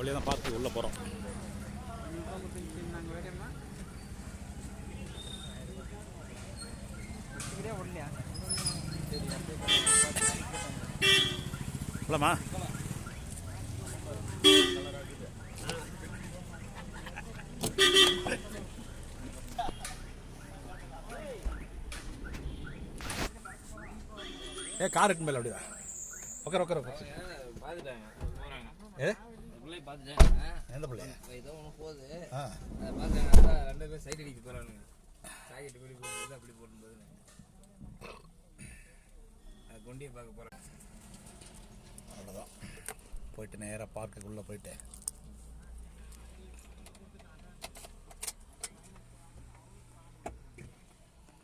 வழியாக தான் பார்த்து உள்ளே போகிறோம். இல்லைம்மா கார் இருக்கு மேலே அப்படியா உட்கார எந்த பிள்ளைங்க ஏதோ ஒன்று போகுது அதை பார்த்தாங்க 2 பேர் சைட் அடிக்க போகிறானுங்க. சாக்கெட்டு இப்படி போகும்போது அப்படி போடும்போது அது கொண்டியை பார்க்க போகிறேன். அவ்வளோதான். போயிட்டு நேராக பார்க்குக்குள்ளே போயிட்டு